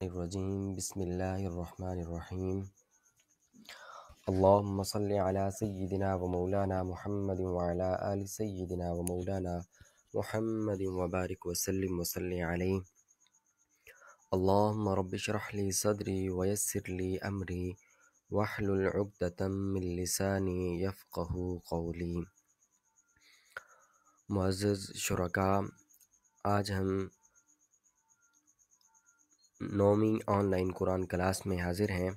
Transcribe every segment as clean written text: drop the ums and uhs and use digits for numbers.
الرجیم بسم اللہ الرحمن الرحیم اللہم صلی علی سیدنا و مولانا محمد وعلی آل سیدنا و مولانا محمد وبارک وسلم وصلی علیہ اللہم رب اشرح لی صدری ویسر لی امری واحلل عقدۃ من لسانی یفقہ قولی۔ معزز شرکاء، آج ہم 9ویں آن لائن قرآن کلاس میں حاضر ہیں۔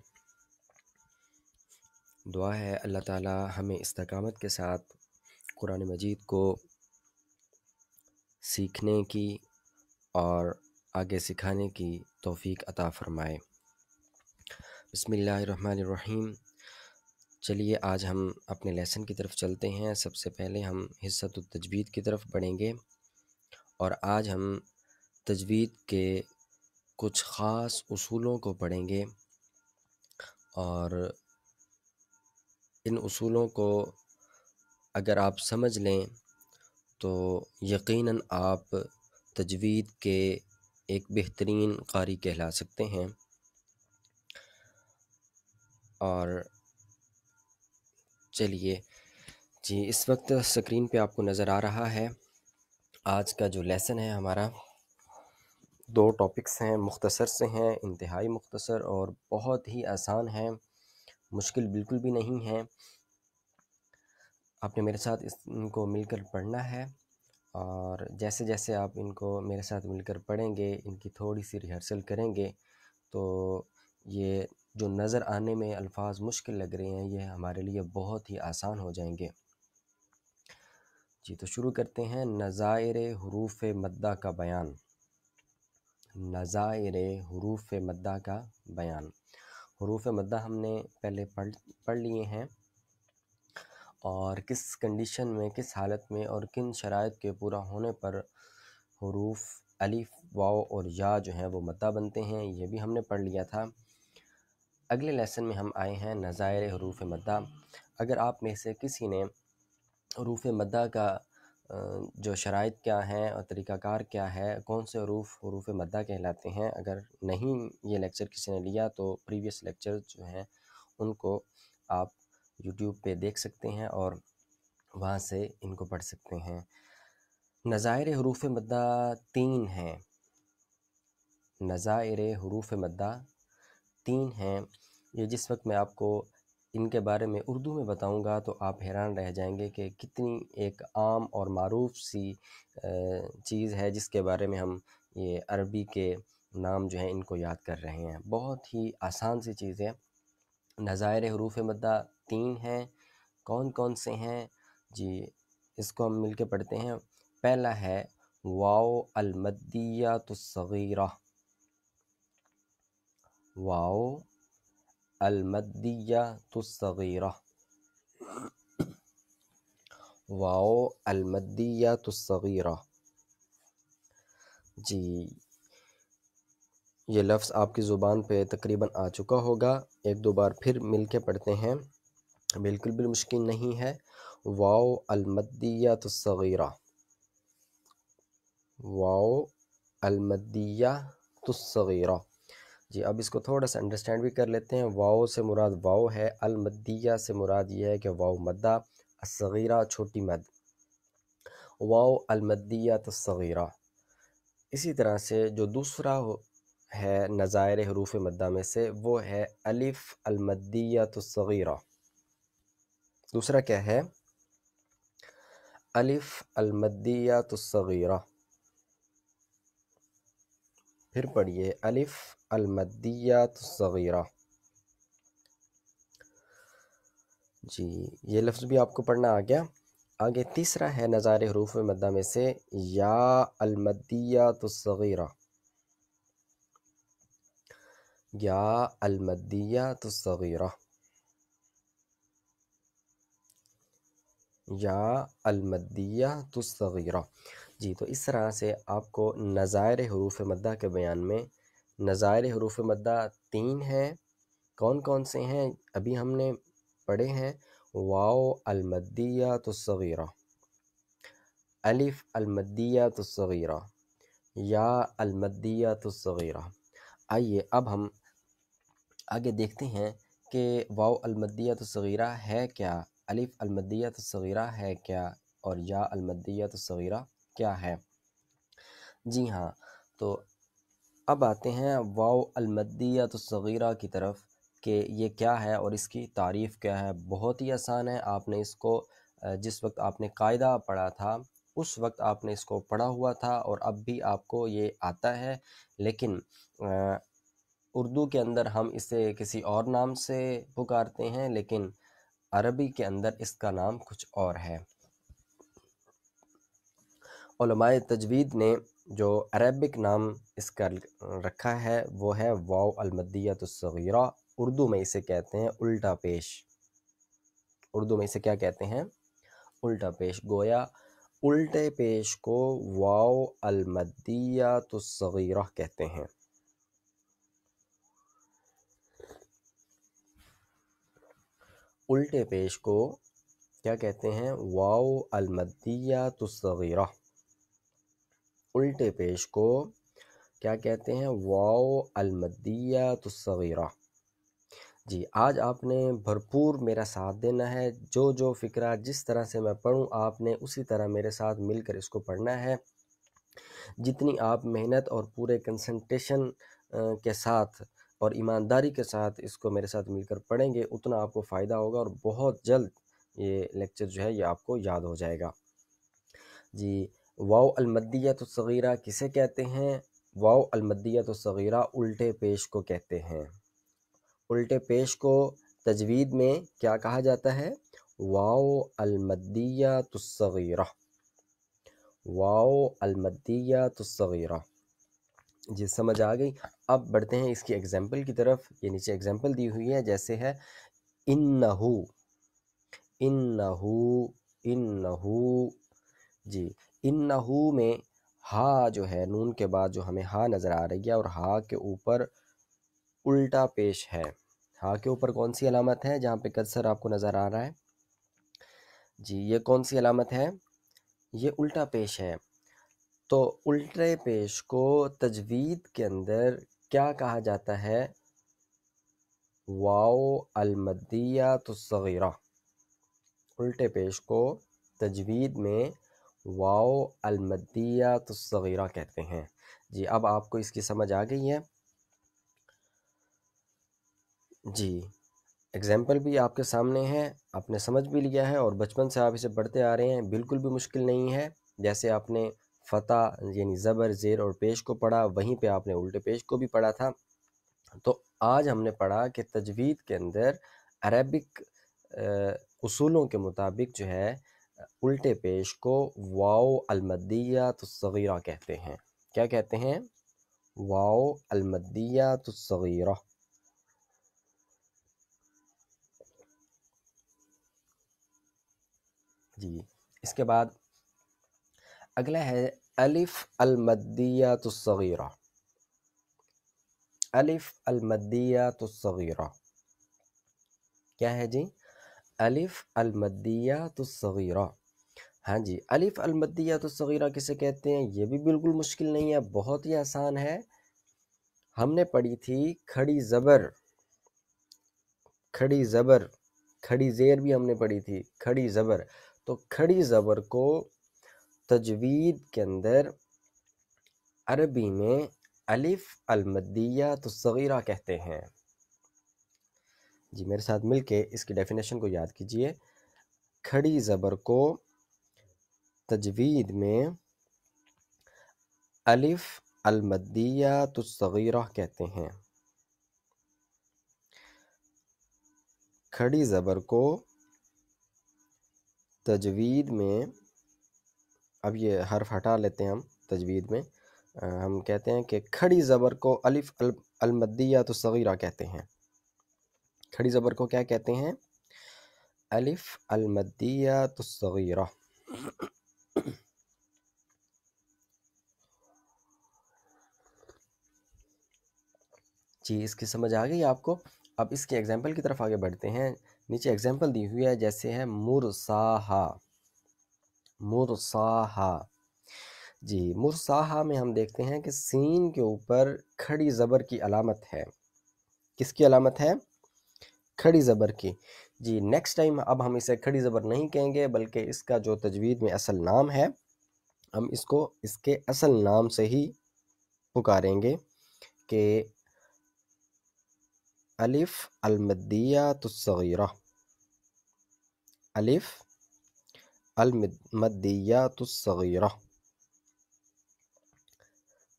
دعا ہے اللہ تعالی ہمیں استقامت کے ساتھ قرآن مجید کو سیکھنے کی اور آگے سکھانے کی توفیق عطا فرمائے۔ بسم اللہ الرحمن الرحیم۔ چلیے آج ہم اپنے لیسن کی طرف چلتے ہیں۔ سب سے پہلے ہم حصۃ التجوید کی طرف بڑھیں گے اور آج ہم تجوید کے کچھ خاص اصولوں کو پڑھیں گے، اور ان اصولوں کو اگر آپ سمجھ لیں تو یقیناً آپ تجوید کے ایک بہترین قاری کہلا سکتے ہیں۔ اور چلیے جی، اس وقت اسکرین پہ آپ کو نظر آ رہا ہے آج کا جو لیسن ہے ہمارا۔ 2 ٹاپکس ہیں، مختصر سے ہیں، انتہائی مختصر اور بہت ہی آسان ہیں، مشکل بالکل بھی نہیں ہے۔ آپ نے میرے ساتھ ان کو مل کر پڑھنا ہے، اور جیسے جیسے آپ ان کو میرے ساتھ مل کر پڑھیں گے، ان کی تھوڑی سی ریہرسل کریں گے، تو یہ جو نظر آنے میں الفاظ مشکل لگ رہے ہیں یہ ہمارے لیے بہت ہی آسان ہو جائیں گے۔ جی تو شروع کرتے ہیں۔ نظائر حروف مدہ کا بیان۔ نظائر حروف مدہ کا بیان۔ حروف مدہ ہم نے پہلے پڑھ لیے ہیں، اور کس کنڈیشن میں، کس حالت میں اور کن شرائط کے پورا ہونے پر حروف الف، واو اور یا جو ہیں وہ مدہ بنتے ہیں، یہ بھی ہم نے پڑھ لیا تھا۔ اگلے لیسن میں ہم آئے ہیں نظائر حروف مدہ۔ اگر آپ میں سے کسی نے حروف مدہ کا جو شرائط کیا ہیں اور طریقہ کار کیا ہے، کون سے حروف مدہ کہلاتے ہیں، اگر نہیں یہ لیکچر کسی نے لیا تو پریویس لیکچر جو ہیں ان کو آپ یوٹیوب پہ دیکھ سکتے ہیں اور وہاں سے ان کو پڑھ سکتے ہیں۔ نظائر حروف مدہ 3 ہیں۔ نظائر حروف مدہ 3 ہیں۔ یہ جس وقت میں آپ کو ان کے بارے میں اردو میں بتاؤں گا تو آپ حیران رہ جائیں گے کہ کتنی ایک عام اور معروف سی چیز ہے جس کے بارے میں ہم یہ عربی کے نام جو ہیں ان کو یاد کر رہے ہیں۔ بہت ہی آسان سی چیز ہے۔ نظائر حروف مدہ 3 ہیں۔ کون کون سے ہیں؟ جی اس کو ہم مل کے پڑھتے ہیں۔ پہلا ہے واو المدیۃ الصغیرہ۔ واو المدیۃ الصغیرہ۔ واو المدیۃ الصغیرہ۔ جی یہ لفظ آپ کی زبان پہ تقریباً آ چکا ہوگا، 1-2 بار پھر مل کے پڑھتے ہیں، بالکل بھی مشکل نہیں ہے۔ واو المدیۃ الصغیرہ۔ واو المدیۃ الصغیرہ۔ جی اب اس کو تھوڑا سا انڈرسٹینڈ بھی کر لیتے ہیں۔ واو سے مراد واو ہے، المدیہ سے مراد یہ ہے کہ واو مدہ، الصغیرہ چھوٹی مد۔ واو المدیۃ الصغیرہ۔ اسی طرح سے جو دوسرا ہے نظائر حروف مدہ میں سے، وہ ہے الف المدیۃ الصغیرہ۔ دوسرا کیا ہے؟ الف المدیۃ الصغیرہ۔ پھر پڑھیے الف المدیۃ الصغیرہ۔ جی یہ لفظ بھی آپ کو پڑھنا آ گیا۔ آگے تیسرا ہے نظائر حروف مدہ میں سے یا المدیۃ الصغیرہ۔ یا المدیۃ الصغیرہ۔ یا المدیۃ الصغیرہ۔ جی تو اس طرح سے آپ کو نظائر حروف مدہ کے بیان میں، نظائر حروف مدہ 3 ہیں۔ کون کون سے ہیں؟ ابھی ہم نے پڑھے ہیں واو المدیۃ الصغیرہ، الف المدیۃ الصغیرہ، یا المدیۃ الصغیرہ۔ آئیے اب ہم آگے دیکھتے ہیں کہ واو المدیۃ الصغیرہ ہے کیا، الف المدیۃ الصغیرہ ہے کیا، اور یا المدیۃ الصغیرہ کیا ہے۔ جی ہاں، تو اب آتے ہیں واو المدیۃ الصغیرہ کی طرف کہ یہ کیا ہے اور اس کی تعریف کیا ہے۔ بہت ہی آسان ہے، آپ نے اس کو جس وقت آپ نے قاعدہ پڑھا تھا اس وقت آپ نے اس کو پڑھا ہوا تھا اور اب بھی آپ کو یہ آتا ہے، لیکن اردو کے اندر ہم اسے کسی اور نام سے پکارتے ہیں، لیکن عربی کے اندر اس کا نام کچھ اور ہے۔ علماء تجوید نے جو عربک نام اس کا رکھا ہے وہ ہے واو المدیۃ الصغیرہ، اردو میں اسے کہتے ہیں الٹا پیش۔ اردو میں اسے کیا کہتے ہیں؟ الٹا پیش۔ گویا الٹے پیش کو واو المدیۃ الصغیرہ کہتے ہیں۔ الٹے پیش کو کیا کہتے ہیں؟ واو المدیۃ الصغیرہ۔ الٹے پیش کو کیا کہتے ہیں؟ واو المدیۃ الصغیرہ۔ جی، آج آپ نے بھرپور میرا ساتھ دینا ہے، جو فقرہ جس طرح سے میں پڑھوں آپ نے اسی طرح میرے ساتھ مل کر اس کو پڑھنا ہے۔ جتنی آپ محنت اور پورے کنسنٹریشن کے ساتھ اور ایمانداری کے ساتھ اس کو میرے ساتھ مل کر پڑھیں گے اتنا آپ کو فائدہ ہوگا اور بہت جلد یہ لیکچر جو ہے یہ آپ کو یاد ہو جائے گا۔ جی، واو المدیۃ الصغیرہ کسے کہتے ہیں؟ واو المدیۃ الصغیرہ الٹے پیش کو کہتے ہیں۔ الٹے پیش کو تجوید میں کیا کہا جاتا ہے؟ واو المدیۃ الصغیرہ۔ واو المدیۃ الصغیرہ۔ جی، سمجھ آ گئی۔ اب بڑھتے ہیں اس کی ایگزامپل کی طرف۔ یہ نیچے ایگزامپل دی ہوئی ہے، جیسے ہے انہو، انہو، انہو۔ جی، انہو میں ہا جو ہے، نون کے بعد جو ہمیں ہا نظر آ رہی ہے اور ہا کے اوپر الٹا پیش ہے۔ ہا کے اوپر کون سی علامت ہے جہاں پہ کرسر آپ کو نظر آ رہا ہے؟ جی، یہ کون سی علامت ہے؟ یہ الٹا پیش ہے۔ تو الٹے پیش کو تجوید کے اندر کیا کہا جاتا ہے؟ واو المدیۃ الصغیرہ۔ الٹے پیش کو تجوید میں واو المدیۃ الصغیرہ کہتے ہیں۔ جی، اب آپ کو اس کی سمجھ آ گئی ہے؟ جی، ایگزامپل بھی آپ کے سامنے ہے، آپ نے سمجھ بھی لیا ہے اور بچپن سے آپ اسے پڑھتے آ رہے ہیں، بالکل بھی مشکل نہیں ہے۔ جیسے آپ نے فتح یعنی زبر، زیر اور پیش کو پڑھا، وہیں پہ آپ نے الٹے پیش کو بھی پڑھا تھا۔ تو آج ہم نے پڑھا کہ تجوید کے اندر عربک اصولوں کے مطابق جو ہے الٹے پیش کو واو المدیۃ الصغیرہ کہتے ہیں۔ کیا کہتے ہیں؟ واو المدیۃ الصغیرہ۔ جی، اس کے بعد اگلا ہے الف المدیۃ الصغیرہ۔ الف المدیۃ الصغیرہ کیا ہے جی؟ الف المدیۃ الصغیرہ۔ ہاں جی، الف المدیۃ الصغیرہ کسے کہتے ہیں؟ یہ بھی بالکل مشکل نہیں ہے، بہت ہی آسان ہے۔ ہم نے پڑھی تھی کھڑی زبر، کھڑی زبر، کھڑی زیر بھی ہم نے پڑھی تھی، کھڑی زبر۔ تو کھڑی زبر کو تجوید کے اندر عربی میں الف المدیۃ الصغیرہ کہتے ہیں۔ جی، میرے ساتھ مل کے اس کی ڈیفینیشن کو یاد کیجئے۔ کھڑی زبر کو تجوید میں الف المدیۃ الصغیرہ کہتے ہیں۔ کھڑی زبر کو تجوید میں، اب یہ حرف ہٹا لیتے ہیں ہم تجوید میں، ہم کہتے ہیں کہ کھڑی زبر کو الف المدیۃ الصغیرہ کہتے ہیں۔ کھڑی زبر کو کیا کہتے ہیں؟ الف المدیۃ الصغیرہ۔ جی، اس کی سمجھ آ گئی آپ کو؟ اب اس کے ایگزامپل کی طرف آگے بڑھتے ہیں۔ نیچے ایگزامپل دی ہوئی ہے، جیسے ہے مرصاہا، مرصاہا۔ جی مرصاحہ میں ہم دیکھتے ہیں کہ سین کے اوپر کھڑی زبر کی علامت ہے. کس کی علامت ہے؟ کھڑی زبر کی. جی نیکسٹ ٹائم اب ہم اسے کھڑی زبر نہیں کہیں گے بلکہ اس کا جو تجوید میں اصل نام ہے ہم اس کو اس کے اصل نام سے ہی پکاریں گے کہ الف المدیۃ الصغیرہ. الف المدیۃ الصغیرہ.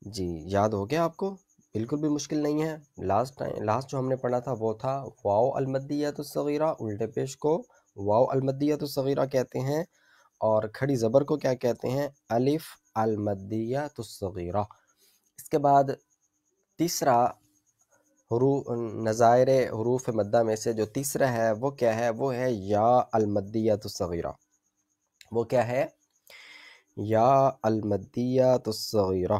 جی یاد ہو گیا آپ کو؟ بالکل بھی مشکل نہیں ہے. لاسٹ جو ہم نے پڑھا تھا وہ تھا واو المدیۃ الصغیرہ، الٹے پیش کو واو المدیۃ الصغیرہ کہتے ہیں، اور کھڑی زبر کو کیا کہتے ہیں؟ الف المدیۃ الصغیرہ. اس کے بعد تیسرا نظائر حروف مدہ میں سے جو تیسرا ہے وہ کیا ہے؟ وہ ہے یا المدیۃ الصغیرہ. وہ کیا ہے؟ یا المدیۃ الصغیرہ.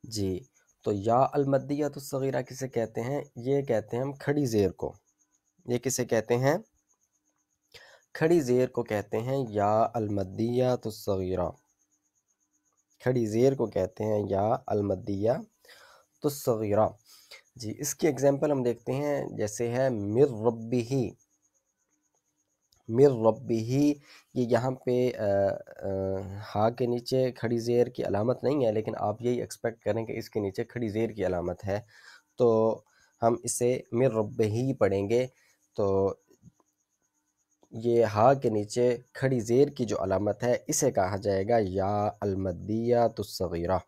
جی تو یا المدیۃ الصغیرہ کسے کہتے ہیں؟ یہ کہتے ہیں ہم کھڑی زیر کو. یہ کسے کہتے ہیں؟ کھڑی زیر کو کہتے ہیں یا المدیۃ الصغیرہ. کھڑی زیر کو کہتے ہیں یا المدیۃ الصغیرہ. جی اس کی ایگزامپل ہم دیکھتے ہیں، جیسے ہے مر ربہ. مر ربہ، یہ یہاں پہ ہا کے نیچے کھڑی زیر کی علامت نہیں ہے، لیکن آپ یہی ایکسپیکٹ کریں کہ اس کے نیچے کھڑی زیر کی علامت ہے، تو ہم اسے مر ربہ ہی پڑھیں گے. تو یہ ہا کے نیچے کھڑی زیر کی جو علامت ہے اسے کہا جائے گا یا المدیۃ الصغیرہ.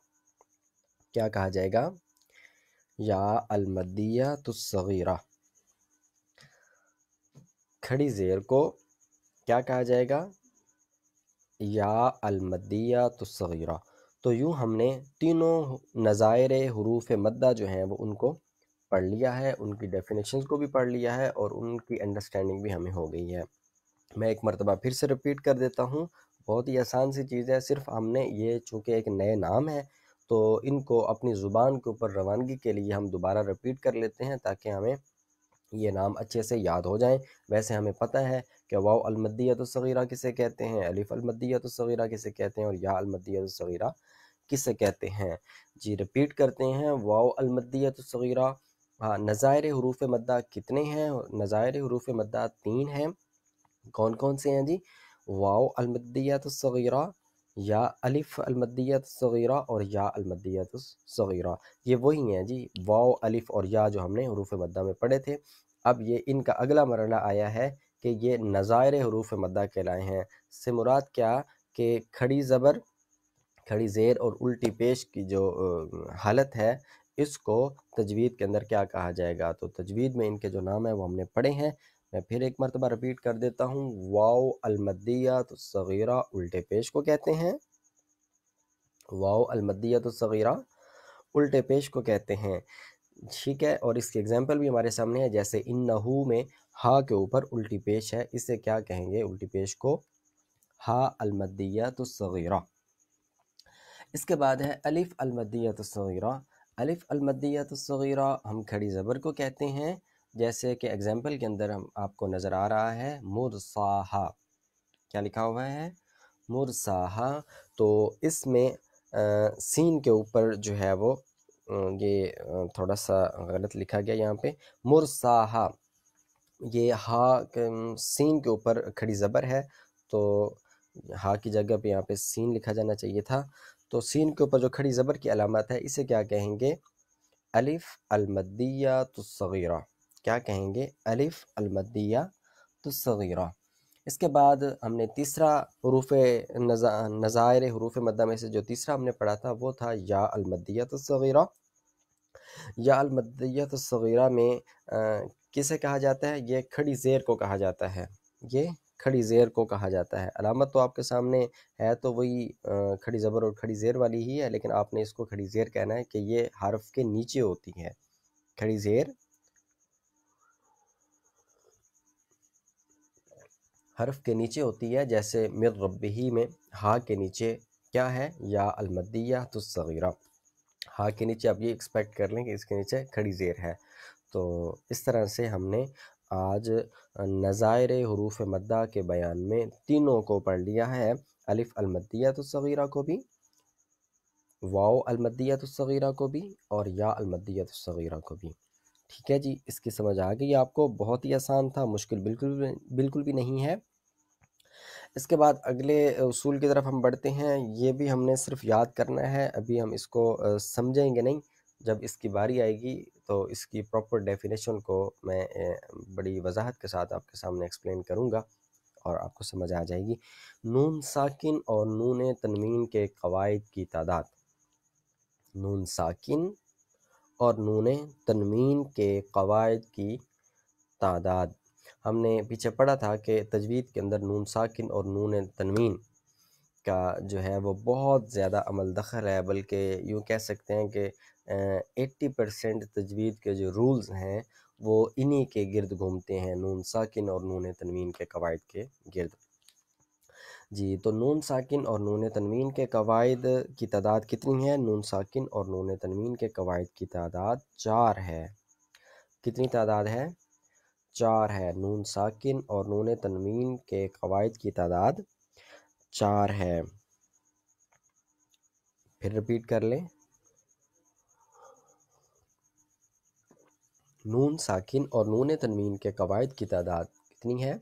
کیا کہا جائے گا؟ یا المدیۃ الصغیرہ. کھڑی زیر کو کیا کہا جائے گا؟ یا المدیۃ الصغیرہ. تو یوں ہم نے تینوں نظائر حروف مدہ جو ہیں وہ ان کو پڑھ لیا ہے، ان کی ڈیفینیشنز کو بھی پڑھ لیا ہے، اور ان کی انڈرسٹینڈنگ بھی ہمیں ہو گئی ہے. میں ایک مرتبہ پھر سے رپیٹ کر دیتا ہوں، بہت ہی آسان سی چیز ہے. صرف ہم نے یہ چونکہ ایک نئے نام ہے تو ان کو اپنی زبان کے اوپر روانگی کے لیے ہم دوبارہ رپیٹ کر لیتے ہیں تاکہ ہمیں یہ نام اچھے سے یاد ہو جائیں. ویسے ہمیں پتہ ہے کہ واو المدیۃ الصغیرہ کسے کہتے ہیں، الف المدیۃ الصغیرہ کسے کہتے ہیں، اور یا المدیۃ الصغیرہ کسے کہتے ہیں. جی رپیٹ کرتے ہیں. واو المدیۃ الصغیرہ. ہاں نظائر حروف مدہ کتنے ہیں؟ نظائر حروف مدہ 3 ہیں. کون کون سے ہیں جی؟ واو المدیۃ الصغیرہ، یا الف المدیۃ الصغیرہ، اور یا المدیۃ الصغیرہ. یہ وہی ہیں جی واو، الف اور یا جو ہم نے حروف مدہ میں پڑھے تھے. اب یہ ان کا اگلا مرحلہ آیا ہے کہ یہ نظائر حروف مدہ کہلائے ہیں. سے مراد کیا کہ کھڑی زبر، کھڑی زیر اور الٹی پیش کی جو حالت ہے اس کو تجوید کے اندر کیا کہا جائے گا؟ تو تجوید میں ان کے جو نام ہیں وہ ہم نے پڑھے ہیں. میں پھر ایک مرتبہ رپیٹ کر دیتا ہوں. واو المدیۃ الصغیرہ الٹے پیش کو کہتے ہیں. واو المدیۃ الصغیرہ الٹے پیش کو کہتے ہیں. ٹھیک ہے، اور اس کی ایگزامپل بھی ہمارے سامنے ہے. جیسے انہو میں ہا کے اوپر الٹی پیش ہے، اسے کیا کہیں گے الٹی پیش کو؟ ہا المدیۃ الصغیرہ. اس کے بعد ہے الف المدیۃ الصغیرہ. الف المدیۃ الصغیرہ ہم کھڑی زبر کو کہتے ہیں، جیسے کہ ایگزامپل کے اندر ہم آپ کو نظر آ رہا ہے مرصاحہ. کیا لکھا ہوا ہے؟ مرصاحہ. تو اس میں سین کے اوپر جو ہے وہ یہ تھوڑا سا غلط لکھا گیا یہاں پہ. مرصاحہ یہ ہا سین کے اوپر کھڑی زبر ہے، تو ہا کی جگہ پہ یہاں پہ سین لکھا جانا چاہیے تھا. تو سین کے اوپر جو کھڑی زبر کی علامت ہے اسے کیا کہیں گے؟ الف المدیۃ الصغیرہ. کیا کہیں گے؟ الف المدیۃ الصغیرہ. اس کے بعد ہم نے تیسرا حروف نظائر حروف مدہ میں سے جو تیسرا ہم نے پڑھا تھا وہ تھا یا المدیۃ الصغیرہ. یا المدیۃ الصغیرہ میں کسے کہا جاتا ہے؟ یہ کھڑی زیر کو کہا جاتا ہے. یہ کھڑی زیر کو کہا جاتا ہے. علامت تو آپ کے سامنے ہے تو وہی کھڑی زبر اور کھڑی زیر والی ہی ہے، لیکن آپ نے اس کو کھڑی زیر کہنا ہے کہ یہ حرف کے نیچے ہوتی ہے. کھڑی زیر حرف کے نیچے ہوتی ہے، جیسے مر ربہ میں ہا کے نیچے کیا ہے؟ یا المدیۃ الصغیرہ. ہا کے نیچے آپ یہ ایکسپیکٹ کر لیں کہ اس کے نیچے کھڑی زیر ہے. تو اس طرح سے ہم نے آج نظائر حروف مدہ کے بیان میں تینوں کو پڑھ لیا ہے. الف المدیۃ الصغیرہ کو بھی، واو المدیۃ الصغیرہ کو بھی، اور یا المدیۃ الصغیرہ کو بھی۔ ٹھیک ہے جی، اس کی سمجھ آ گئی آپ کو؟ بہت ہی آسان تھا، مشکل بالکل بھی نہیں ہے۔ اس کے بعد اگلے اصول کی طرف ہم بڑھتے ہیں، یہ بھی ہم نے صرف یاد کرنا ہے، ابھی ہم اس کو سمجھیں گے نہیں۔ جب اس کی باری آئے گی تو اس کی پراپر ڈیفینیشن کو میں بڑی وضاحت کے ساتھ آپ کے سامنے ایکسپلین کروں گا اور آپ کو سمجھ آ جائے گی۔ نون ساکن اور نون تنوین کے قواعد کی تعداد۔ نون ساکن اور نون تنوین کے قواعد کی تعداد۔ ہم نے پیچھے پڑھا تھا کہ تجوید کے اندر نون ساکن اور نون تنوین کا جو ہے وہ بہت زیادہ عمل دخل ہے، بلکہ یوں کہہ سکتے ہیں کہ 80% تجوید کے جو رولز ہیں وہ انہی کے گرد گھومتے ہیں، نون ساکن اور نون تنوین کے قواعد کے گرد۔ جی، تو نون ساکن اور نون تنوین کے قواعد کی تعداد کتنی ہے؟ نون ساکن اور نون تنوین کے قواعد کی تعداد 4 ہے۔ کتنی تعداد ہے؟ 4 ہے۔ نون ساکن اور نون تنوین کے قواعد کی تعداد 4 ہے۔ پھر رپیٹ کر لیں، نون ساکن اور نون تنوین کے قواعد کی تعداد کتنی ہے؟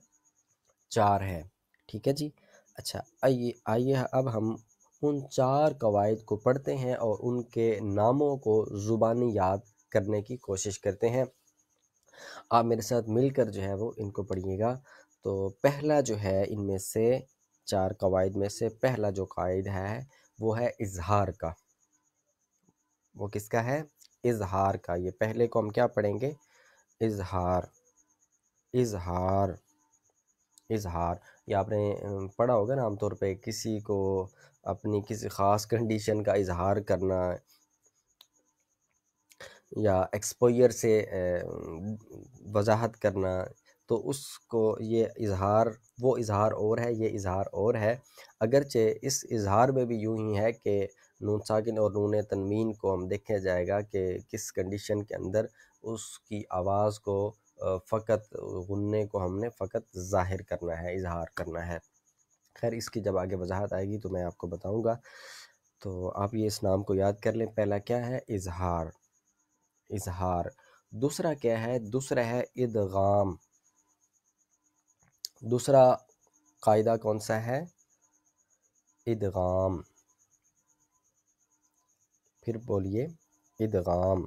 4 ہے۔ ٹھیک ہے جی، اچھا آئیے اب ہم ان 4 قواعد کو پڑھتے ہیں اور ان کے ناموں کو زبانی یاد کرنے کی کوشش کرتے ہیں۔ آپ میرے ساتھ مل کر جو ہے وہ ان کو پڑھیے گا۔ تو پہلا جو ہے ان میں سے 4 قواعد میں سے پہلا جو قاعدہ ہے وہ ہے اظہار کا۔ وہ کس کا ہے؟ اظہار کا۔ یہ پہلے کو ہم کیا پڑھیں گے؟ اظہار، اظہار، اظہار۔ یہ آپ نے پڑھا ہوگا نا، عام طور پہ کسی کو اپنی کسی خاص کنڈیشن کا اظہار کرنا یا ایکسپوئر سے وضاحت کرنا، تو اس کو یہ اظہار، وہ اظہار اور ہے، یہ اظہار اور ہے۔ اگرچہ اس اظہار میں بھی یوں ہی ہے کہ نون ساکن اور نون تنوین کو ہم دیکھا جائے گا کہ کس کنڈیشن کے اندر اس کی آواز کو فقط غنّے کو ہم نے فقط ظاہر کرنا ہے، اظہار کرنا ہے۔ خیر، اس کی جب آگے وضاحت آئے گی تو میں آپ کو بتاؤں گا۔ تو آپ یہ اس نام کو یاد کر لیں۔ پہلا کیا ہے؟ اظہار، اظہار۔ دوسرا کیا ہے؟ دوسرا ہے ادغام۔ دوسرا قاعدہ کون سا ہے؟ ادغام۔ پھر بولیے، ادغام۔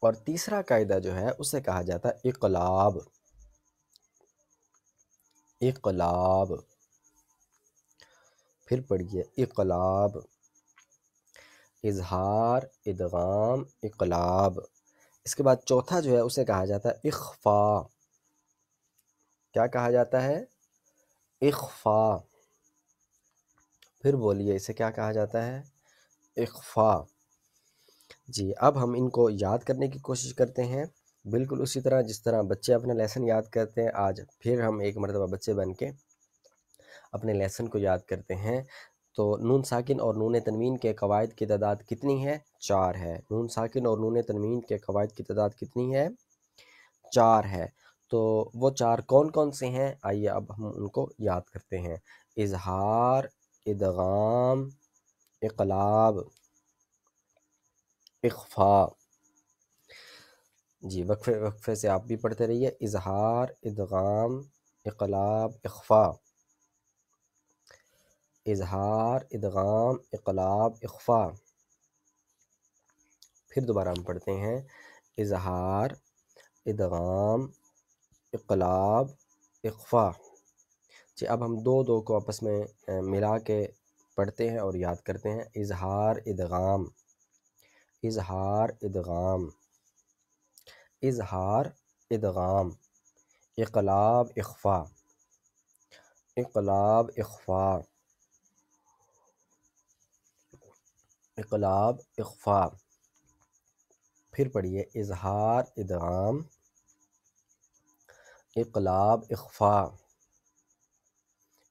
اور تیسرا قاعدہ جو ہے اسے کہا جاتا ہے اقلاب، اقلاب۔ پھر پڑھیے، اقلاب۔ اظہار، ادغام، اقلاب۔ اس کے بعد چوتھا جو ہے اسے کہا جاتا ہے اخفاء۔ کیا کہا جاتا ہے؟ اخفاء۔ پھر بولیے، اسے کیا کہا جاتا ہے؟ اخفاء۔ جی، اب ہم ان کو یاد کرنے کی کوشش کرتے ہیں، بالکل اسی طرح جس طرح بچے اپنا لیسن یاد کرتے ہیں۔ آج پھر ہم ایک مرتبہ بچے بن کے اپنے لیسن کو یاد کرتے ہیں۔ تو نون ساکن اور نون تنوین کے قواعد کی تعداد کتنی ہے؟ 4 ہے۔ نون ساکن اور نون تنوین کے قواعد کی تعداد کتنی ہے؟ 4 ہے۔ تو وہ 4 کون کون سے ہیں؟ آئیے اب ہم ان کو یاد کرتے ہیں۔ اظہار، ادغام، اقلاب، اخفاء۔ جی، وقفے سے آپ بھی پڑھتے رہیے۔ اظہار، ادغام، اقلاب، اخفاء۔ اظہار، ادغام، اقلاب، اخفاء۔ پھر دوبارہ ہم پڑھتے ہیں، اظہار، ادغام، اقلاب، اخفاء۔ جی، اب ہم دو دو کو آپس میں ملا کے پڑھتے ہیں اور یاد کرتے ہیں۔ اظہار، ادغام، اظہار، ادغام، اظہار، ادغام، اقلاب، اخفاء، اقلاب، اخفاء، اقلاب، اخفاء۔ پھر پڑھیے، اظہار، ادغام، اقلاب، اخفاء،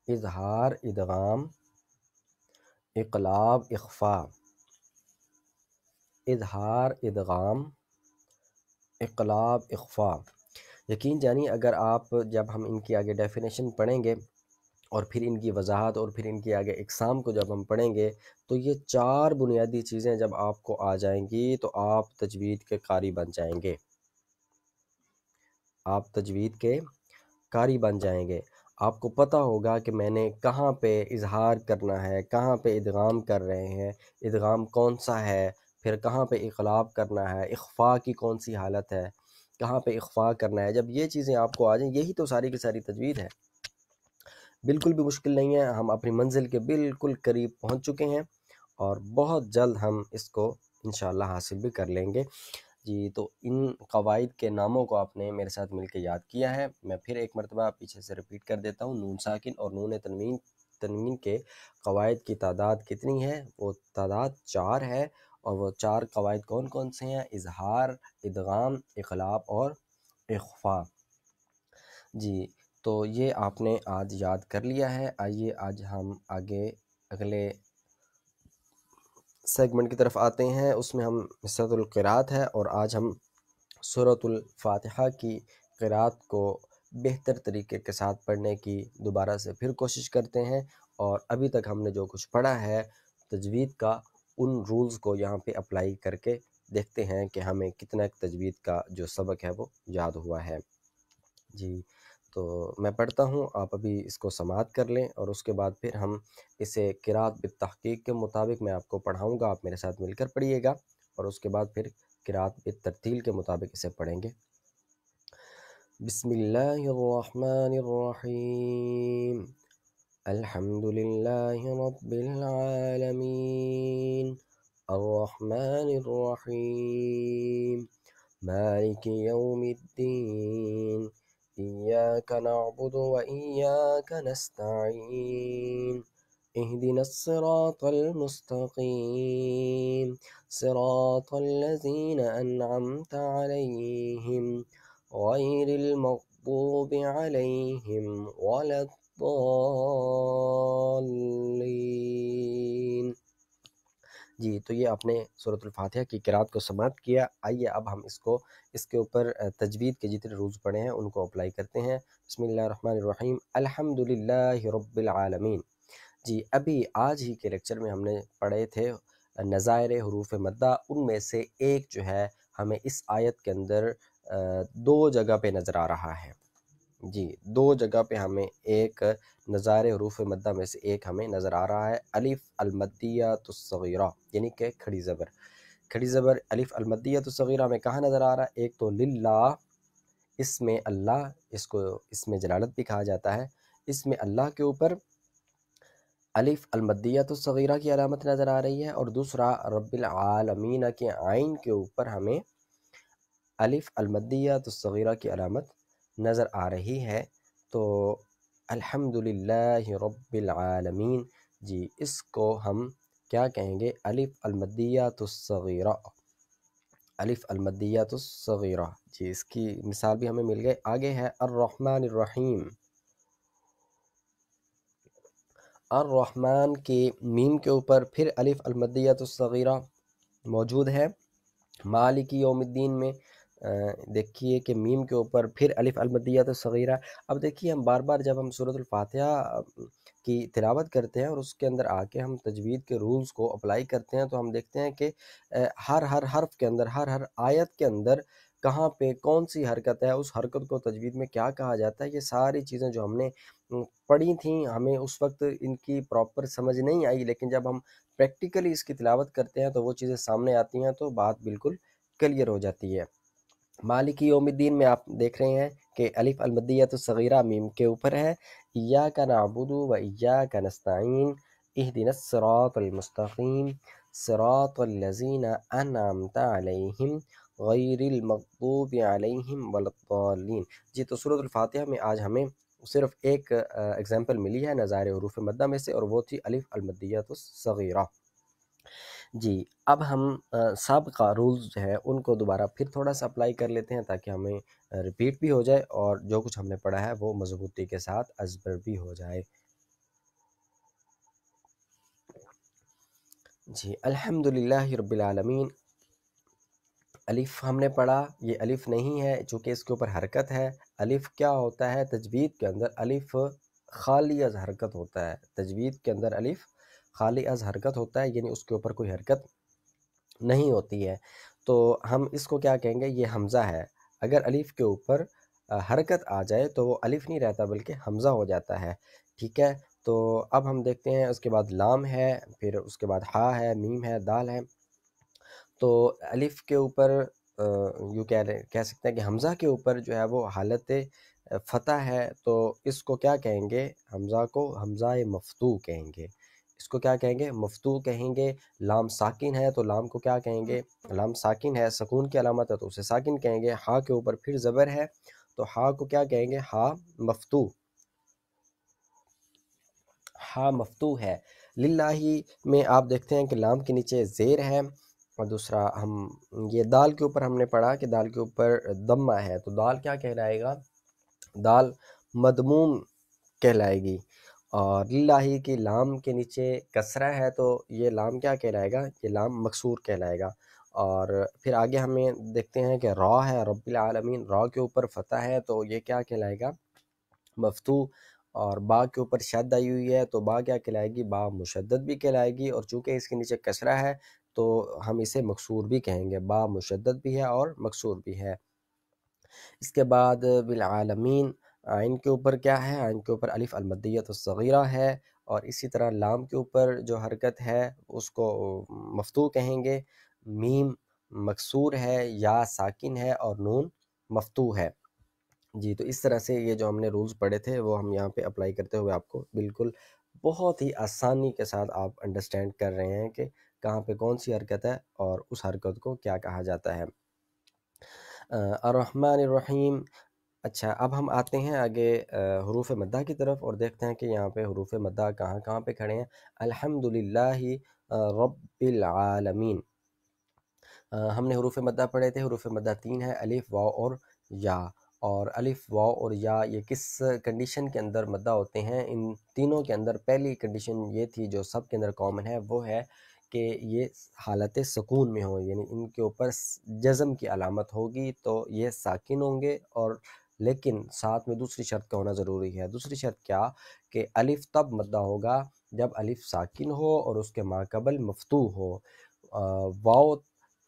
اظہار، ادغام، اقلاب، اخفاء، اظہار، ادغام، اقلاب، اخفاء۔ یقین جانیے اگر آپ جب ہم ان کی آگے ڈیفینیشن پڑھیں گے اور پھر ان کی وضاحت اور پھر ان کی آگے اقسام کو جب ہم پڑھیں گے تو یہ 4 بنیادی چیزیں جب آپ کو آ جائیں گی تو آپ تجوید کے قاری بن جائیں گے، آپ تجوید کے قاری بن جائیں گے۔ آپ کو پتہ ہوگا کہ میں نے کہاں پہ اظہار کرنا ہے، کہاں پہ ادغام کر رہے ہیں، ادغام کون سا ہے، پھر کہاں پہ اقلاب کرنا ہے، اخفاء کی کون سی حالت ہے، کہاں پہ اخفاء کرنا ہے۔ جب یہ چیزیں آپ کو آ جائیں، یہی تو ساری کی ساری تجوید ہے، بالکل بھی مشکل نہیں ہے۔ ہم اپنی منزل کے بالکل قریب پہنچ چکے ہیں اور بہت جلد ہم اس کو انشاءاللہ حاصل بھی کر لیں گے۔ جی تو ان قواعد کے ناموں کو آپ نے میرے ساتھ مل کے یاد کیا ہے، میں پھر ایک مرتبہ پیچھے سے ریپیٹ کر دیتا ہوں۔ نون ساکن اور نون تنوین کے قواعد کی تعداد کتنی ہے؟ وہ تعداد 4 ہے، اور وہ 4 قواعد کون کون سے ہیں؟ اظہار، ادغام، اقلاب اور اخفاء۔ جی تو یہ آپ نے آج یاد کر لیا ہے۔ آئیے آج ہم آگے اگلے سیگمنٹ کی طرف آتے ہیں، اس میں ہم حصۃ القراءت ہے، اور آج ہم سورۃ الفاتحہ کی قراءت کو بہتر طریقے کے ساتھ پڑھنے کی دوبارہ سے پھر کوشش کرتے ہیں، اور ابھی تک ہم نے جو کچھ پڑھا ہے تجوید کا، ان رولز کو یہاں پہ اپلائی کر کے دیکھتے ہیں کہ ہمیں کتنا تجوید کا جو سبق ہے وہ یاد ہوا ہے۔ جی تو میں پڑھتا ہوں، آپ ابھی اس کو سماعت کر لیں، اور اس کے بعد پھر ہم اسے قراءت بالتحقیق کے مطابق میں آپ کو پڑھاؤں گا، آپ میرے ساتھ مل کر پڑھیے گا، اور اس کے بعد پھر قراءت بالترتیل کے مطابق اسے پڑھیں گے۔ بسم اللہ الرحمن الرحیم، الحمد للہ رب العالمین، الرحمن الرحیم، مالک یوم الدین، إياك نعبد وإياك نستعين، اهدنا الصراط المستقيم، صراط الذين أنعمت عليهم غير المغضوب عليهم ولا الضالين۔ جی تو یہ آپ نے سورۃ الفاتحہ کی قراءت کو سماعت کیا۔ آئیے اب ہم اس کے اوپر تجوید کے جتنے رولز پڑھے ہیں ان کو اپلائی کرتے ہیں۔ بسم اللہ الرحمن الرحیم، الحمد للہ رب العالمین۔ جی ابھی آج ہی کے لیکچر میں ہم نے پڑھے تھے نظائر حروف مدہ، ان میں سے ایک جو ہے ہمیں اس آیت کے اندر 2 جگہ پہ نظر آ رہا ہے۔ جی 2 جگہ پہ ہمیں ایک نظائر حروف مدہ میں سے ایک ہمیں نظر آ رہا ہے، الف المدیہ الصغیرہ، یعنی کہ کھڑی زبر الف المدیہ الصغیرہ میں کہاں نظر آ رہا ہے؟ ایک تو للہ، اس میں اللہ، اس کو اس میں جلالت بھی کہا جاتا ہے، اس میں اللہ کے اوپر الف المدیہ الصغیرہ کی علامت نظر آ رہی ہے، اور دوسرا رب العالمین کے عین کے اوپر ہمیں الف المدیہ الصغیرہ کی علامت نظر آ رہی ہے۔ تو الحمدللہ رب العالمین، جی اس کو ہم کیا کہیں گے؟ الف المدیہ الصغیرہ، الف المدیہ الصغیرہ۔ جی اس کی مثال بھی ہمیں مل گئی۔ آگے ہے الرحمن الرحیم، الرحمن کے میم کے اوپر پھر الف المدیہ الصغیرہ موجود ہے۔ مالک یوم الدین میں دیکھیے کہ میم کے اوپر پھر الف المدیہ الصغیرہ۔ اب دیکھیے ہم بار بار جب ہم سورۃ الفاتحہ کی تلاوت کرتے ہیں اور اس کے اندر آ کے ہم تجوید کے رولز کو اپلائی کرتے ہیں، تو ہم دیکھتے ہیں کہ ہر حرف کے اندر، ہر آیت کے اندر کہاں پہ کون سی حرکت ہے، اس حرکت کو تجوید میں کیا کہا جاتا ہے، یہ ساری چیزیں جو ہم نے پڑھی تھیں، ہمیں اس وقت ان کی پراپر سمجھ نہیں آئی، لیکن جب ہم پریکٹیکلی اس کی تلاوت کرتے ہیں تو وہ چیزیں سامنے آتی ہیں، تو بات بالکل کلیئر ہو جاتی ہے۔ مالک یوم الدین میں آپ دیکھ رہے ہیں کہ الف المدیہ الصغیرہ میم کے اوپر ہے، ایاک نعبد و ایاک نستعین، اہدنا الصراط المستقیم، صراط الذین انعمت علیہم غیر المغضوب علیہم ولا الضالین۔ جی تو سورۃ الفاتحہ میں آج ہمیں صرف ایک ایگزامپل ملی ہے نظائر حروف مدہ میں سے، اور وہ تھی الف المدیہ الصغیرہ۔ جی اب ہم سابقہ رولز جو ہے ان کو دوبارہ پھر تھوڑا سا اپلائی کر لیتے ہیں، تاکہ ہمیں ریپیٹ بھی ہو جائے اور جو کچھ ہم نے پڑھا ہے وہ مضبوطی کے ساتھ ازبر بھی ہو جائے۔ جی الحمدللہ رب العالمین، الف ہم نے پڑھا، یہ الف نہیں ہے چونکہ اس کے اوپر حرکت ہے۔ الف کیا ہوتا ہے تجوید کے اندر؟ الف خالی از حرکت ہوتا ہے، تجوید کے اندر الف خالی از حرکت ہوتا ہے، یعنی اس کے اوپر کوئی حرکت نہیں ہوتی ہے۔ تو ہم اس کو کیا کہیں گے؟ یہ حمزہ ہے۔ اگر الف کے اوپر حرکت آ جائے تو وہ الف نہیں رہتا بلکہ حمزہ ہو جاتا ہے، ٹھیک ہے؟ تو اب ہم دیکھتے ہیں، اس کے بعد لام ہے، پھر اس کے بعد ہا ہے، میم ہے، دال ہے۔ تو الف کے اوپر یوں کہہ سکتے ہیں کہ حمزہ کے اوپر جو ہے وہ حالت فتح ہے، تو اس کو کیا کہیں گے؟ حمزہ کو حمزہ مفتوح کہیں گے۔ اس کو کیا کہیں گے؟ مفتوح کہیں گے۔ لام ساکن ہے تو لام کو کیا کہیں گے؟ لام ساکن ہے، سکون کی علامت ہے تو اسے ساکن کہیں گے۔ ہا کے اوپر پھر زبر ہے تو ہا کو کیا کہیں گے؟ ہا مفتوح، ہا مفتوح ہے۔ للہ میں آپ دیکھتے ہیں کہ لام کے نیچے زیر ہے، اور دوسرا ہم یہ دال کے اوپر ہم نے پڑھا کہ دال کے اوپر دمہ ہے، تو دال کیا کہلائے گا؟ دال مدموم کہلائے گی۔ اور للہ کی لام کے نیچے کسرہ ہے تو یہ لام کیا کہلائے گا؟ یہ لام مکسور کہلائے گا۔ اور پھر آگے ہمیں دیکھتے ہیں کہ را ہے، رب العالمین، را کے اوپر فتح ہے تو یہ کیا کہلائے گا؟ مفتوح۔ اور با کے اوپر شد آئی ہوئی ہے تو با کیا کہلائے گی؟ با مشدد بھی کہلائے گی، اور چونکہ اس کے نیچے کسرہ ہے تو ہم اسے مکسور بھی کہیں گے، با مشدد بھی ہے اور مکسور بھی ہے۔ اس کے بعد بالعالمین، عین کے اوپر کیا ہے؟ عین کے اوپر الف المدیۃ الصغیرہ ہے، اور اسی طرح لام کے اوپر جو حرکت ہے اس کو مفتوح کہیں گے۔ میم مکسور ہے، یا ساکن ہے، اور نون مفتوح ہے۔ جی، تو اس طرح سے یہ جو ہم نے رولز پڑھے تھے وہ ہم یہاں پہ اپلائی کرتے ہوئے آپ کو بالکل بہت ہی آسانی کے ساتھ آپ انڈرسٹینڈ کر رہے ہیں کہ کہاں پہ کون سی حرکت ہے اور اس حرکت کو کیا کہا جاتا ہے۔ الرحمن الرحیم۔ اچھا، اب ہم آتے ہیں آگے حروف مدہ کی طرف اور دیکھتے ہیں کہ یہاں پہ حروف مدہ کہاں کہاں پہ کھڑے ہیں۔ الحمدللہ رب العالمین۔ ہم نے حروف مدہ پڑھے تھے، حروف مدہ 3 ہے، الف، واو اور یا۔ اور الف، واو اور یا یہ کس کنڈیشن کے اندر مدہ ہوتے ہیں؟ ان تینوں کے اندر پہلی کنڈیشن یہ تھی جو سب کے اندر کامن ہے، وہ ہے کہ یہ حالت سکون میں ہوں، یعنی ان کے اوپر جزم کی علامت ہوگی تو یہ ساکن ہوں گے، اور لیکن ساتھ میں دوسری شرط کا ہونا ضروری ہے۔ دوسری شرط کیا؟ کہ الف تب مدہ ہوگا جب الف ساکن ہو اور اس کے ماقبل مفتوح ہو۔ واو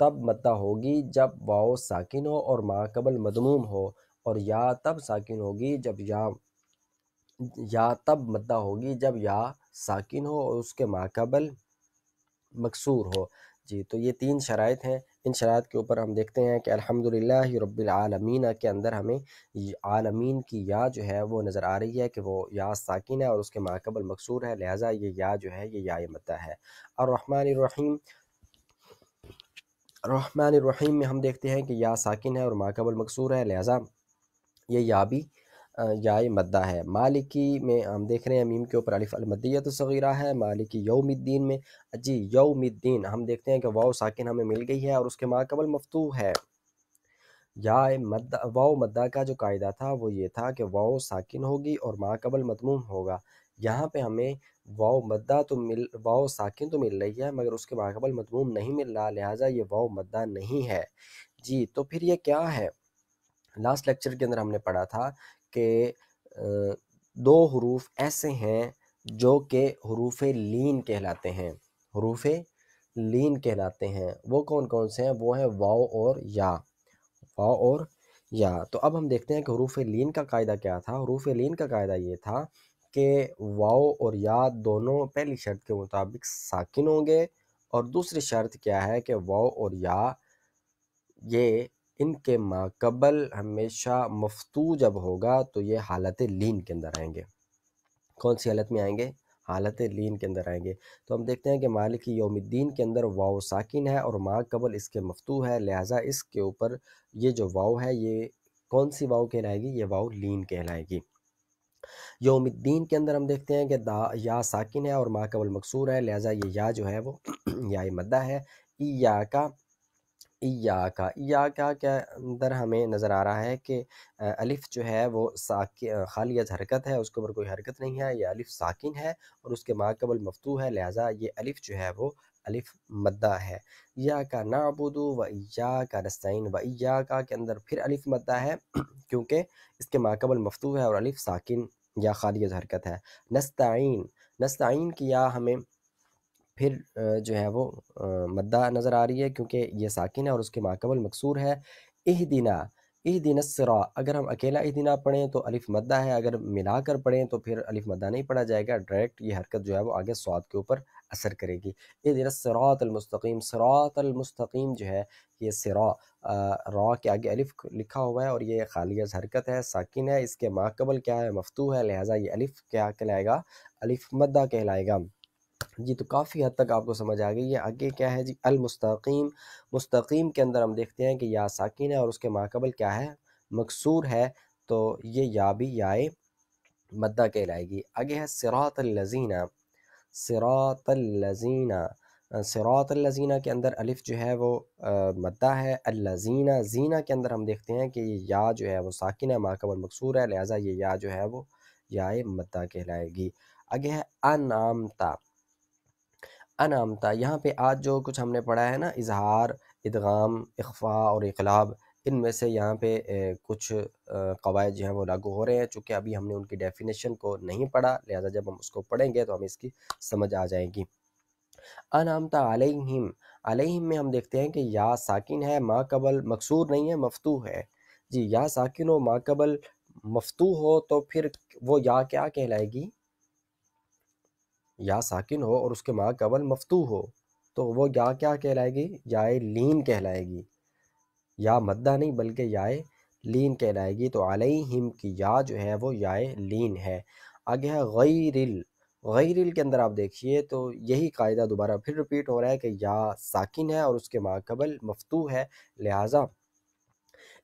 تب مدہ ہوگی جب واو ساکن ہو اور ماقبل مضموم ہو، اور یا تب ساکن ہوگی جب یا تب مدہ ہوگی جب یا ساکن ہو اور اس کے ماقبل مکسور ہو۔ جی، تو یہ 3 شرائط ہیں۔ ان شرائط کے اوپر ہم دیکھتے ہیں کہ الحمدللہ رب العالمین کے اندر ہمیں عالمین کی یا جو ہے وہ نظر آ رہی ہے کہ وہ یا ساکن ہے اور اس کے ماقبل مکسور ہے، لہٰذا یہ یا جو ہے یہ یا مدہ ہے۔ الرحمن الرحیم، الرحمن الرحیم میں ہم دیکھتے ہیں کہ یا ساکن ہے اور ماقبل مکسور ہے، لہٰذا یہ یا بھی یا مدہ ہے۔ مالکی میں ہم دیکھ رہے ہیں میم کے اوپر الف المدیۃ الصغیرہ ہے۔ مالکی یوم الدین میں جی یوم الدین ہم دیکھتے ہیں کہ واو ساکن ہمیں مل گئی ہے اور اس کے ماقبل مفتوح ہے۔ یا مدہ، واو مدہ کا جو قاعدہ تھا وہ یہ تھا کہ واو ساکن ہوگی اور ماقبل مضموم ہوگا۔ یہاں پہ ہمیں واو ساکن تو مل رہی ہے مگر اس کے ماقبل مضموم نہیں مل رہا، لہٰذا یہ واو مدہ نہیں ہے۔ جی، تو پھر یہ کیا ہے؟ لاسٹ لیکچر کے اندر ہم نے پڑھا تھا کہ 2 حروف ایسے ہیں جو کہ حروف لین کہلاتے ہیں، حروف لین کہلاتے ہیں۔ وہ کون کون سے ہیں؟ وہ ہیں واو اور یا، واو اور یا۔ تو اب ہم دیکھتے ہیں کہ حروف لین کا قاعدہ کیا تھا۔ حروف لین کا قاعدہ یہ تھا کہ واو اور یا دونوں پہلی شرط کے مطابق ساکن ہوں گے، اور دوسری شرط کیا ہے کہ واو اور یا یہ ان کے ماقبل ہمیشہ مفتوح جب ہوگا تو یہ حالت لین کے اندر آئیں گے۔ کون سی حالت میں آئیں گے؟ حالت لین کے اندر آئیں گے۔ تو ہم دیکھتے ہیں کہ مالکی یوم الدین کے اندر واو ساکن ہے اور ماقبل اس کے مفتوح ہے، لہٰذا اس کے اوپر یہ جو واو ہے یہ کون سی واو کہلائے گی؟ یہ واو لین کہلائے گی۔ یوم الدین کے اندر ہم دیکھتے ہیں کہ یا ساکن ہے اور ماقبل مکسور ہے، لہٰذا یہ یا جو ہے وہ یا مدہ ہے۔ ایاکا کے اندر ہمیں نظر آ رہا ہے کہ الف جو ہے وہ خالی از حرکت ہے، اس کے اوپر کوئی حرکت نہیں ہے، یہ الف ساکن ہے اور اس کے ماقبل مفتوح ہے، لہٰذا یہ الف جو ہے وہ الف مدہ ہے، یا کا نعبد و ایاک نستعین، و ایاک کے اندر پھر الف مدہ ہے کیونکہ اس کے ماقبل مفتوح ہے اور الف ساکن یا خالی از حرکت ہے۔ نستعین، نستعین کی یا ہمیں پھر جو ہے وہ مدہ نظر آ رہی ہے کیونکہ یہ ساکن ہے اور اس کے ماقبل مکسور ہے۔ اہدنا، اہدنا الصراط، اگر ہم اکیلا اہدنا پڑھیں تو الف مدہ ہے، اگر ملا کر پڑھیں تو پھر الف مدہ نہیں پڑھا جائے گا، ڈائریکٹ یہ حرکت جو ہے وہ آگے صاد کے اوپر اثر کرے گی۔ اہدنا الصراط المستقیم، صراط المستقیم جو ہے یہ صراط را کے آگے الف لکھا ہوا ہے اور یہ خالی از حرکت ہے، ساکن ہے، اس کے ماقبل کیا ہے؟ مفتوح ہے، لہٰذا یہ الف کیا کہلائے گا؟ الف مدہ کہلائے گا۔ جی تو کافی حد تک آپ کو سمجھ آ گئی ہے۔ آگے کیا ہے جی؟ المستقیم، مستقیم کے اندر ہم دیکھتے ہیں کہ یا ساکن ہے اور اس کے ماقبل کیا ہے؟ مکسور ہے، تو یہ یا بھی یائے مدہ کہلائے گی۔ آگے ہے صراط الذین، صراط الذین، صراط الذین کے اندر الف جو ہے وہ مدہ ہے، الذین زینہ کے اندر ہم دیکھتے ہیں کہ یہ یا جو ہے وہ ساکن ہے، ماقبل مکسور ہے، لہٰذا یہ یا جو ہے وہ یائے مدہ کہلائے گی۔ آگے ہے انعمتا، انعمتا، یہاں پہ آج جو کچھ ہم نے پڑھا ہے نا، اظہار، ادغام، اخفاء اور اقلاب، ان میں سے یہاں پہ کچھ قواعد جو ہیں وہ لاگو ہو رہے ہیں، چونکہ ابھی ہم نے ان کی ڈیفینیشن کو نہیں پڑھا، لہٰذا جب ہم اس کو پڑھیں گے تو ہم اس کی سمجھ آ جائیں گی۔ انعمتا علیہم، علیہم میں ہم دیکھتے ہیں کہ یا ساکن ہے، ما قبل مکسور نہیں ہے، مفتوح ہے۔ جی یا ساکن ہو، ما قبل مفتوح ہو تو پھر وہ یا کیا کہلائے گی؟ یا ساکن ہو اور اس کے ماں قبل مفتوح ہو تو وہ یا کیا کہلائے گی؟ یائے لین کہلائے گی، یا مدہ نہیں بلکہ یائے لین کہلائے گی۔ تو علیہم کی یا جو ہے وہ یائے لین ہے۔ آگے ہے غیر ال، غیر ال کے اندر آپ دیکھیے تو یہی قاعدہ دوبارہ پھر ریپیٹ ہو رہا ہے کہ یا ساکن ہے اور اس کے ماں قبل مفتوح ہے، لہٰذا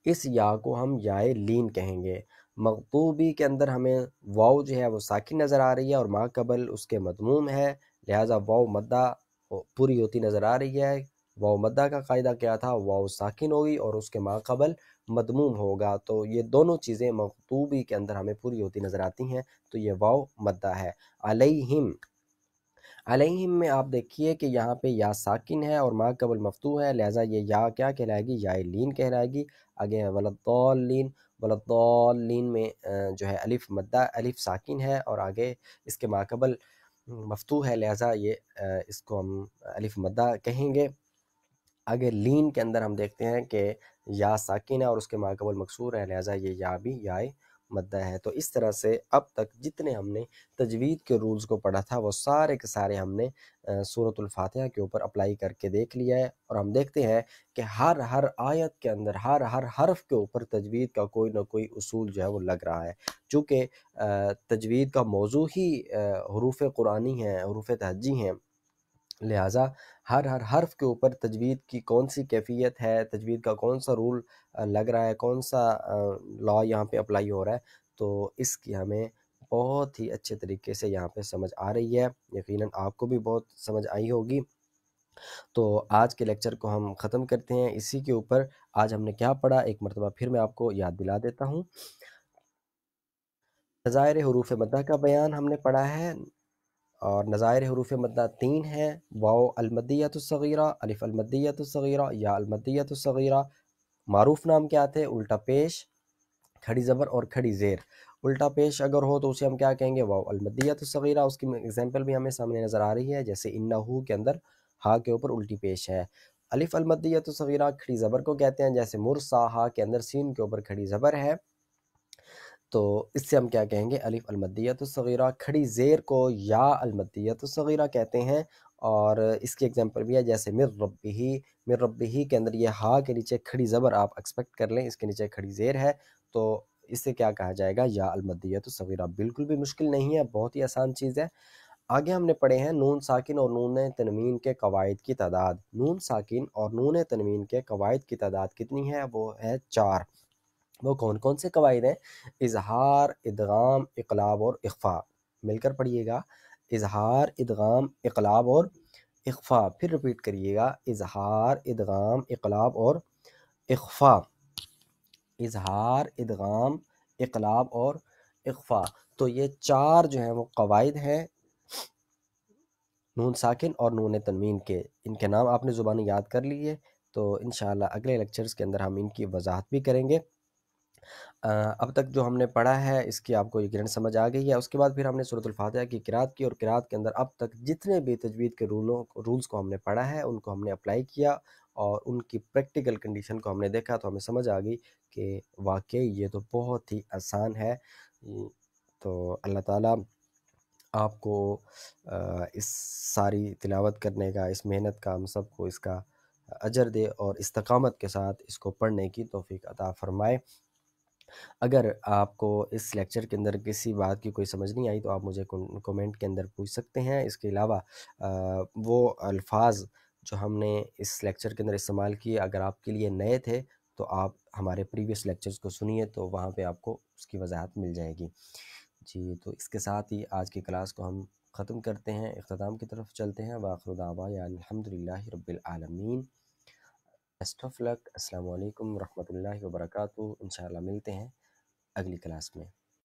اس یا کو ہم یائے لین کہیں گے۔ مغضوبی کے اندر ہمیں واو جو ہے وہ ساکن نظر آ رہی ہے اور ما قبل اس کے مضموم ہے، لہٰذا واو مدہ پوری ہوتی نظر آ رہی ہے۔ واو مدہ کا قاعدہ کیا تھا؟ واو ساکن ہوگی اور اس کے ما قبل مضموم ہوگا، تو یہ دونوں چیزیں مغضوبی کے اندر ہمیں پوری ہوتی نظر آتی ہیں، تو یہ واو مدہ ہے۔ علیہم، علیہم میں آپ دیکھیے کہ یہاں پہ یا ساکن ہے اور ما قبل مفتوح ہے، لہٰذا یہ یا کیا کہلائے گی؟ یائے لین کہلائے گی۔ آگے ہے ولضالین، ولضالین میں جو ہے الف مدہ، الف ساکن ہے اور آگے اس کے ما قبل مفتوح ہے، لہٰذا یہ اس کو ہم الف مدہ کہیں گے۔ آگے لین کے اندر ہم دیکھتے ہیں کہ یا ساکن ہے اور اس کے ما قبل مکسور ہے، لہٰذا یہ یا بھی یائے مدہ ہے۔ تو اس طرح سے اب تک جتنے ہم نے تجوید کے رولز کو پڑھا تھا وہ سارے کے سارے ہم نے سورۃ الفاتحہ کے اوپر اپلائی کر کے دیکھ لیا ہے، اور ہم دیکھتے ہیں کہ ہر آیت کے اندر ہر حرف کے اوپر تجوید کا کوئی نہ کوئی اصول جو ہے وہ لگ رہا ہے، چونکہ تجوید کا موضوع ہی حروف قرآنی ہیں، حروف تہجی ہیں، لہٰذا ہر حرف کے اوپر تجوید کی کون سی کیفیت ہے، تجوید کا کون سا رول لگ رہا ہے، کون سا لا یہاں پہ اپلائی ہو رہا ہے، تو اس کی ہمیں بہت ہی اچھے طریقے سے یہاں پہ سمجھ آ رہی ہے، یقیناً آپ کو بھی بہت سمجھ آئی ہوگی۔ تو آج کے لیکچر کو ہم ختم کرتے ہیں اسی کے اوپر۔ آج ہم نے کیا پڑھا ایک مرتبہ پھر میں آپ کو یاد دلا دیتا ہوں۔ نظائر حروف مدہ کا بیان ہم نے پڑھا ہے، اور نظائر حروف مدہ 3 ہیں: واو المدیۃ الصغیرہ، الف المدیۃ الصغیرہ، یا المدیۃ الصغیرہ۔ معروف نام کیا تھے؟ الٹا پیش، کھڑی زبر اور کھڑی زیر۔ الٹا پیش اگر ہو تو اسے ہم کیا کہیں گے؟ واو المدیۃ الصغیرہ۔ اس کی ایگزامپل بھی ہمیں سامنے نظر آ رہی ہے، جیسے انہو کے اندر ہا کے اوپر الٹی پیش ہے۔ الف المدیۃ الصغیرہ کھڑی زبر کو کہتے ہیں، جیسے مرسا ہا کے اندر سین کے اوپر کھڑی زبر ہے، تو اس سے ہم کیا کہیں گے؟ الف المدیۃ الصغیرہ۔ کھڑی زیر کو یا المدیۃ الصغیرہ کہتے ہیں، اور اس کی ایگزامپل بھی ہے، جیسے من ربہ، من ربہ کے اندر یہ ہا کے نیچے کھڑی زبر آپ ایکسپیکٹ کر لیں، اس کے نیچے کھڑی زیر ہے، تو اس سے کیا کہا جائے گا؟ یا المدیۃ الصغیرہ۔ بالکل بھی مشکل نہیں ہے، بہت ہی آسان چیز ہے۔ آگے ہم نے پڑھے ہیں نون ساکن اور نون تنوین کے قواعد کی تعداد۔ نون ساکن اور نون تنوین کے قواعد کی تعداد کتنی ہے؟ وہ ہے 4۔ وہ کون کون سے قواعد ہیں؟ اظہار، ادغام، اقلاب اور اخفاء۔ مل کر پڑھیے گا: اظہار، ادغام، اقلاب اور اخفاء۔ پھر ریپیٹ کریے گا: اظہار، ادغام، اقلاب اور اخفاء۔ اظہار، ادغام، اقلاب اور اخفاء۔ تو یہ 4 جو ہیں وہ قواعد ہیں نون ساکن اور نون تنوین کے، ان کے نام آپ نے زبانی یاد کر لیے، تو انشاءاللہ اگلے لیکچرز کے اندر ہم ان کی وضاحت بھی کریں گے۔ اب تک جو ہم نے پڑھا ہے اس کی آپ کو یقیناً سمجھ آ گئی ہے۔ اس کے بعد پھر ہم نے سورۃ الفاتحہ کی قرات کی، اور قرات کے اندر اب تک جتنے بھی تجوید کے رولز کو ہم نے پڑھا ہے ان کو ہم نے اپلائی کیا، اور ان کی پریکٹیکل کنڈیشن کو ہم نے دیکھا، تو ہمیں سمجھ آ گئی کہ واقعی یہ تو بہت ہی آسان ہے۔ تو اللہ تعالیٰ آپ کو اس ساری تلاوت کرنے کا، اس محنت کا، ہم سب کو اس کا اجر دے، اور استقامت کے ساتھ اس کو پڑھنے کی توفیق عطا فرمائے۔ اگر آپ کو اس لیکچر کے اندر کسی بات کی کوئی سمجھ نہیں آئی تو آپ مجھے کومنٹ کے اندر پوچھ سکتے ہیں۔ اس کے علاوہ وہ الفاظ جو ہم نے اس لیکچر کے اندر استعمال کیے، اگر آپ کے لیے نئے تھے تو آپ ہمارے پریویس لیکچرز کو سنیے، تو وہاں پہ آپ کو اس کی وضاحت مل جائے گی۔ جی، تو اس کے ساتھ ہی آج کی کلاس کو ہم ختم کرتے ہیں، اختتام کی طرف چلتے ہیں۔ وآخر دعوانا الحمدللہ رب العالمین۔ بیسٹ آف لک۔ السلام علیکم ورحمۃ اللہ وبرکاتہ۔ انشاءاللہ ملتے ہیں اگلی کلاس میں۔